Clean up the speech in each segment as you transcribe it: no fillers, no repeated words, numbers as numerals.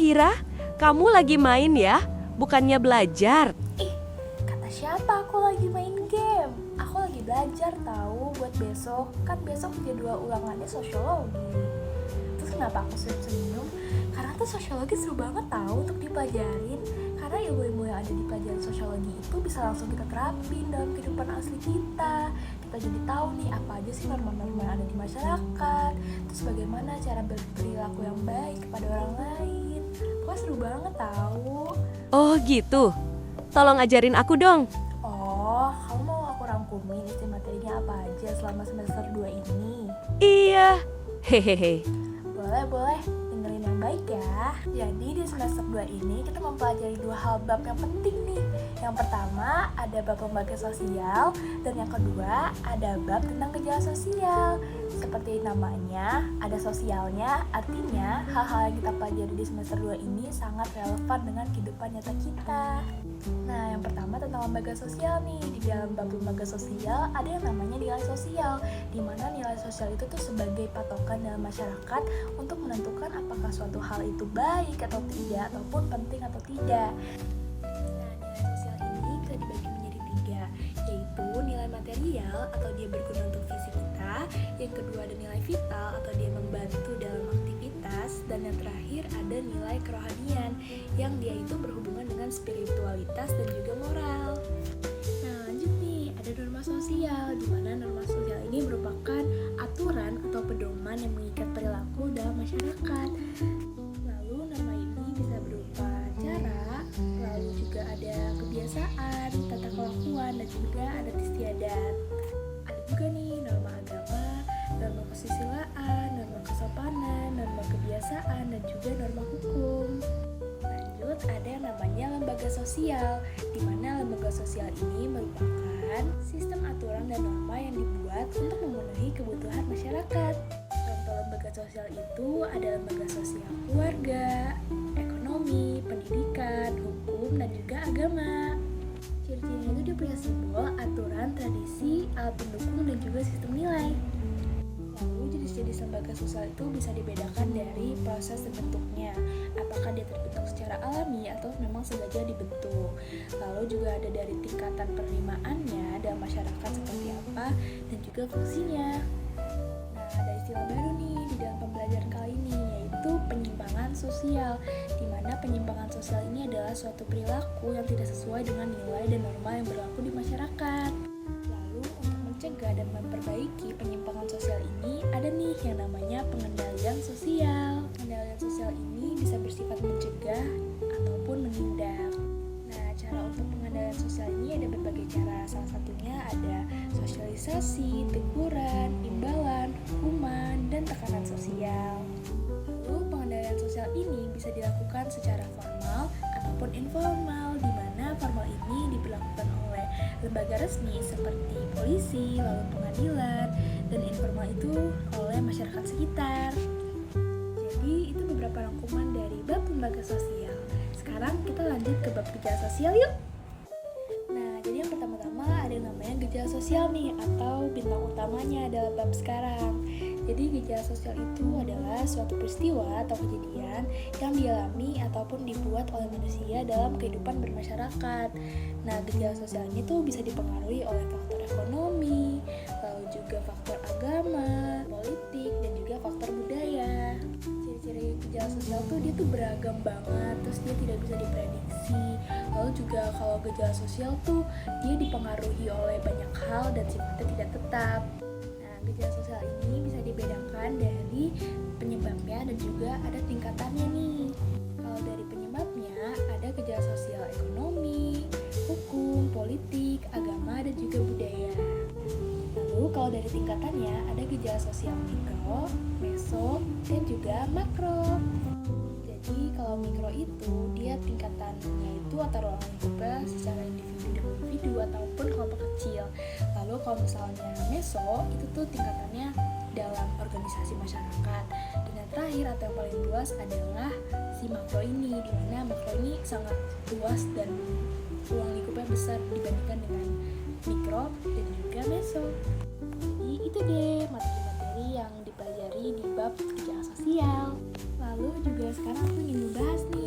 Hira, kamu lagi main ya? Bukannya belajar. Ih, kata siapa aku lagi main game? Aku lagi belajar tahu buat besok. Kan besok jadwal ulangannya sosiologi. Terus kenapa aku senyum? Karena tuh sosiologi seru banget tahu untuk dipelajarin. Karena ilmu-ilmu yang ada di pelajaran sosiologi itu bisa langsung kita terapin dalam kehidupan asli kita. Kita jadi tahu nih apa aja sih norma-norma yang ada di masyarakat. Terus bagaimana cara berperilaku yang baik kepada orang lain. Pokoknya seru banget tahu. Oh gitu. Tolong ajarin aku dong. Oh, kamu mau aku rangkumin isi materinya apa aja selama semester 2 ini? Iya. Hehehe. Boleh, dengerin yang baik ya. Jadi di semester 2 ini kita mempelajari 2 hal bab yang penting nih. Yang pertama ada bab lembaga sosial, dan yang kedua ada bab tentang gejala sosial. Seperti namanya, ada sosialnya, artinya hal-hal yang kita pelajari di semester 2 ini sangat relevan dengan kehidupan nyata kita. Nah, yang pertama tentang lembaga sosial nih. Di dalam bab lembaga sosial ada yang namanya nilai sosial, di mana nilai sosial itu tuh sebagai patokan dalam masyarakat untuk menentukan apakah suatu hal itu baik atau tidak, ataupun penting atau tidak. Nah, nilai sosial ini bisa dibagi menjadi 3, yaitu nilai material atau dia berguna untuk visi kita, yang kedua ada nilai vital atau dia membantu dalam aktivitas, dan yang terakhir ada nilai kerohanian yang dia itu berhubungan dengan spiritualitas dan juga moral. Nah, lanjut nih, ada norma sosial, di mana norma sosial ini merupakan aturan atau pedoman yang mengikat perilaku dalam masyarakat. Lalu norma ini bisa berupa cara, lalu juga ada kebiasaan, tata kelakuan, dan juga adat istiadat. Ada juga nih norma agama, norma kesusilaan, norma kesopanan, norma kebiasaan, dan juga norma hukum. Lanjut, ada yang namanya lembaga sosial, di mana lembaga sosial ini merupakan sistem aturan dan norma yang dibuat untuk memenuhi kebutuhan masyarakat. Contoh lembaga sosial itu ada lembaga sosial keluarga, ekonomi, pendidikan, hukum, dan juga agama. Ciri-cirinya itu dia punya simbol, aturan, tradisi, alat pendukung, dan juga sistem nilai. Lalu jenis-jenis lembaga sosial itu bisa dibedakan dari proses terbentuknya, apakah dia terbentuk secara alami atau memang sengaja dibentuk. Lalu juga ada dari tingkatan penerimaannya dalam masyarakat seperti apa, dan juga fungsinya. Nah, ada istilah baru nih di dalam pembelajaran kali ini, yaitu penyimpangan sosial, di mana penyimpangan sosial ini adalah suatu perilaku yang tidak sesuai dengan nilai dan norma yang berlaku di masyarakat. Lalu untuk mencegah dan memperbaiki penyimpangan sosial ini ada nih yang namanya pengendalian sosial. Pengendalian sosial ini bisa bersifat mencegah ataupun menindak. Nah, cara untuk pengendalian sosial ini ada berbagai cara. Salah satunya ada sosialisasi, teguran, imbalan, hukuman, dan tekanan sosial. Lalu pengendalian sosial ini bisa dilakukan secara formal ataupun informal, di mana formal ini diberlakukan oleh lembaga resmi seperti polisi, lalu pengadilan, dan informal itu oleh masyarakat sekitar. Jadi itu beberapa rangkuman dari bab lembaga sosial. Sekarang kita lanjut ke bab gejala sosial yuk. Nah, jadi yang pertama-tama ada yang namanya gejala sosial nih, atau bintang utamanya dalam bab sekarang. Jadi gejala sosial itu adalah suatu peristiwa atau kejadian yang dialami ataupun dibuat oleh manusia dalam kehidupan bermasyarakat. Nah, gejala sosial ini tuh bisa dipengaruhi oleh faktor ekonomi, lalu juga faktor agama, politik, dan juga faktor budaya. Ciri-ciri gejala sosial tuh dia tuh beragam banget, terus dia tidak bisa diprediksi. Lalu juga kalau gejala sosial tuh dia dipengaruhi oleh banyak hal dan sifatnya tidak tetap. Gejala sosial ini bisa dibedakan dari penyebabnya dan juga ada tingkatannya nih. Kalau dari penyebabnya ada gejala sosial ekonomi, hukum, politik, agama, dan juga budaya. Lalu kalau dari tingkatannya ada gejala sosial mikro, meso, dan juga makro. Jadi kalau mikro itu dia tingkatannya itu atau ruang lingkupnya secara individu demi individu ataupun kelompok kecil. Lalu kalau misalnya meso itu tuh tingkatannya dalam organisasi masyarakat. Dan yang terakhir atau yang paling luas adalah si makro ini, di mana makro ini sangat luas dan ruang lingkupnya besar dibandingkan dengan mikro dan juga meso. Jadi itu deh materi-materi yang dipelajari di bab gejala sosial. Lalu juga sekarang aku ingin membahas nih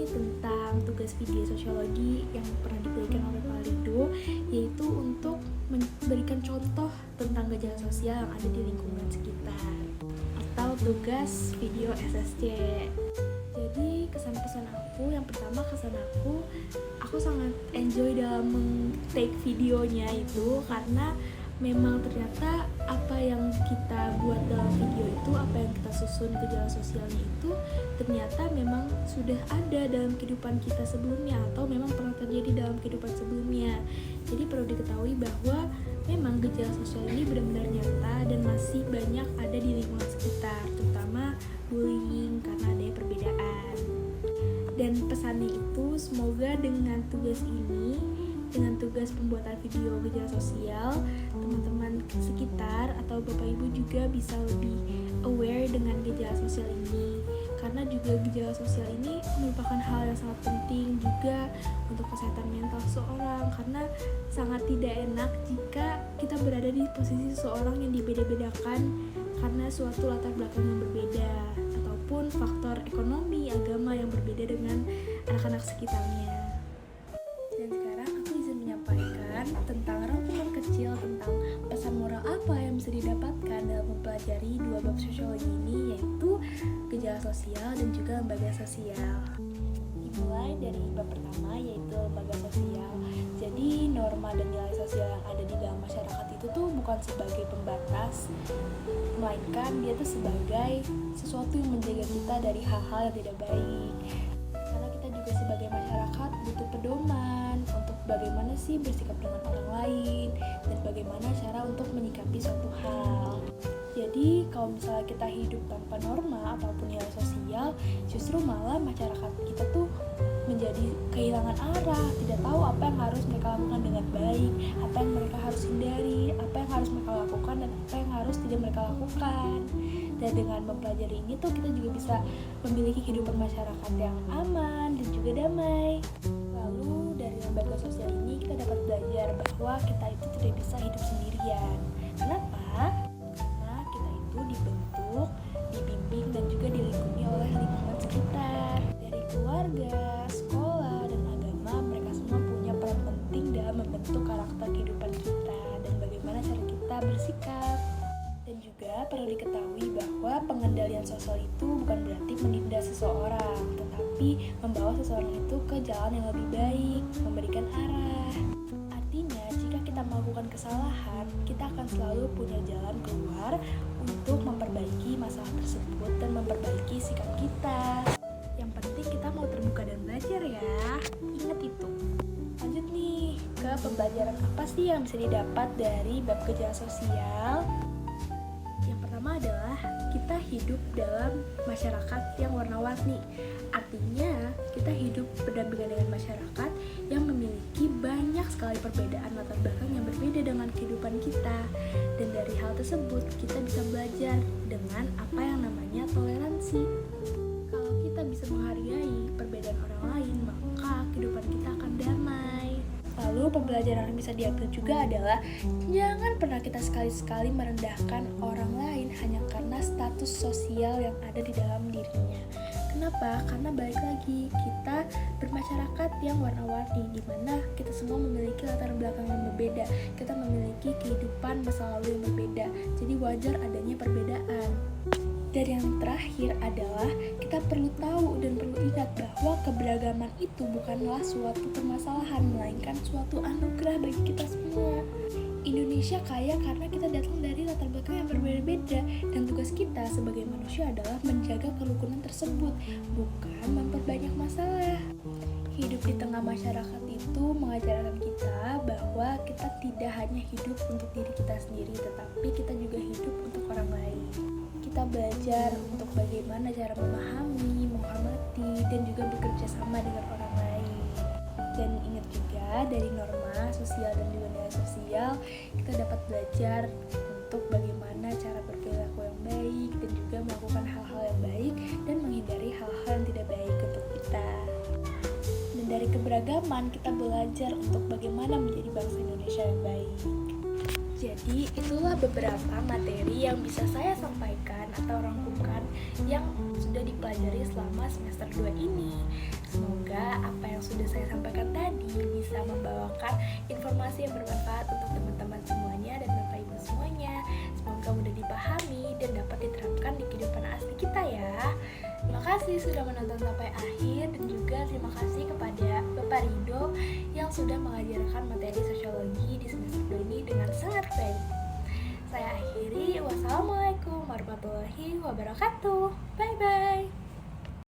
tugas video sosiologi yang pernah diberikan oleh Pak Rido, yaitu untuk memberikan contoh tentang gejala sosial yang ada di lingkungan sekitar, atau tugas video SSC. Jadi kesan-pesan aku, yang pertama aku sangat enjoy dalam take videonya itu, karena memang ternyata apa yang kita buat dalam video itu, apa yang kita susun gejala sosialnya itu ternyata memang sudah ada dalam kehidupan kita sebelumnya, atau memang pernah terjadi dalam kehidupan sebelumnya. Jadi perlu diketahui bahwa memang gejala sosial ini benar-benar nyata dan masih banyak ada di lingkungan sekitar, terutama bullying karena adanya perbedaan. Dan pesannya itu, semoga dengan tugas ini, dengan tugas pembuatan video gejala sosial, teman-teman sekitar atau bapak ibu juga bisa lebih aware dengan gejala sosial ini, karena juga gejala sosial ini merupakan hal yang sangat penting juga untuk kesehatan mental seseorang, karena sangat tidak enak jika kita berada di posisi seseorang yang dibeda-bedakan karena suatu latar belakang yang berbeda ataupun faktor ekonomi, agama yang berbeda dengan anak-anak sekitarnya. Dan sekarang aku izin menyampaikan tentang rangkuman kecil tentang pesan moral apa yang bisa didapatkan dalam mempelajari dua bab sosiologi ini, yaitu gejala sosial dan juga lembaga sosial. Dimulai dari bab pertama, yaitu lembaga sosial. Jadi norma dan nilai sosial yang ada di dalam masyarakat itu tuh bukan sebagai pembatas, melainkan dia tuh sebagai sesuatu yang menjaga kita dari hal-hal yang tidak baik. Karena kita juga sebagai masyarakat butuh pedoman untuk bagaimana sih bersikap dengan orang lain dan bagaimana cara untuk menyikapi suatu hal. Jadi kalau misalnya kita hidup tanpa norma ataupun nilai sosial, justru malah masyarakat kita tuh menjadi kehilangan arah, tidak tahu apa yang harus mereka lakukan dengan baik, apa yang mereka harus hindari, apa yang harus mereka lakukan dan apa yang harus tidak mereka lakukan. Dan dengan mempelajari ini tuh kita juga bisa memiliki kehidupan masyarakat yang aman dan juga damai. Lalu dari lembaga sosial ini kita dapat belajar bahwa kita itu tidak bisa hidup sendirian. Kenapa? Karena kita itu dibentuk, dibimbing dan juga dilindungi oleh lingkungan sekitar. Dari keluarga, sekolah, dan agama, mereka semua punya peran penting dalam membentuk karakter kehidupan kita dan bagaimana cara kita bersikap. Dan juga perlu diketahui bahwa pengendalian sosial itu bukan berarti menindas seseorang, tetapi membawa seseorang itu ke jalan yang lebih baik, memberikan arah. Artinya, jika kita melakukan kesalahan, kita akan selalu punya jalan keluar untuk memperbaiki masalah tersebut dan memperbaiki sikap kita. Yang penting kita mau terbuka dan belajar ya. Ingat itu. Lanjut nih ke pembelajaran apa sih yang bisa didapat dari bab gejala sosial. Yang pertama adalah kita hidup dalam masyarakat yang warna-warni. Artinya kita hidup berdampingan dengan masyarakat yang memiliki banyak sekali perbedaan latar belakang yang berbeda dengan kehidupan kita. Dan dari hal tersebut kita bisa belajar dengan apa yang namanya toleransi. Kalau kita bisa menghargai perbedaan orang lain, maka kehidupan kita akan damai. Lalu pembelajaran yang bisa diambil juga adalah jangan pernah kita sekali-sekali merendahkan orang lain hanya karena status sosial yang ada di dalam dirinya. Kenapa? Karena balik lagi, kita bermasyarakat yang warna-warni, di mana kita semua memiliki latar belakang yang berbeda, kita memiliki kehidupan masa lalu yang berbeda, jadi wajar adanya perbedaan. Dan yang terakhir adalah kita perlu tahu dan perlu ingat bahwa keberagaman itu bukanlah suatu permasalahan, melainkan suatu anugerah bagi kita semua. Indonesia kaya karena kita datang dari latar belakang yang berbeda-beda, dan tugas kita sebagai manusia adalah menjaga kerukunan tersebut, bukan memperbanyak masalah. Hidup di tengah masyarakat itu mengajarkan kita bahwa kita tidak hanya hidup untuk diri kita sendiri, tetapi kita juga hidup untuk orang lain. Kita belajar untuk bagaimana cara memahami, menghormati, dan juga bekerja sama dengan orang lain. Dan ingat juga dari norma sosial dan juga nilai sosial, kita dapat belajar untuk bagaimana cara berperilaku yang baik dan juga melakukan hal-hal yang baik dan menghindari hal-hal yang tidak baik untuk kita. Dan dari keberagaman kita belajar untuk bagaimana menjadi bangsa Indonesia yang baik. Jadi itulah beberapa materi yang bisa saya sampaikan atau rangkumkan yang sudah dipelajari selama semester 2 ini. Semoga apa yang sudah saya sampaikan tadi bisa membawakan informasi yang bermanfaat untuk teman-teman semuanya dan Bapak Ibu semuanya. Semoga mudah dipahami dan dapat diterapkan di kehidupan asli kita ya. Terima kasih sudah menonton sampai akhir, dan juga terima kasih kepada Bapak Rido yang sudah mengajarkan materi sosiologi di semester 2 ini dengan sangat baik. Saya akhiri, wassalamualaikum warahmatullahi wabarakatuh. Bye.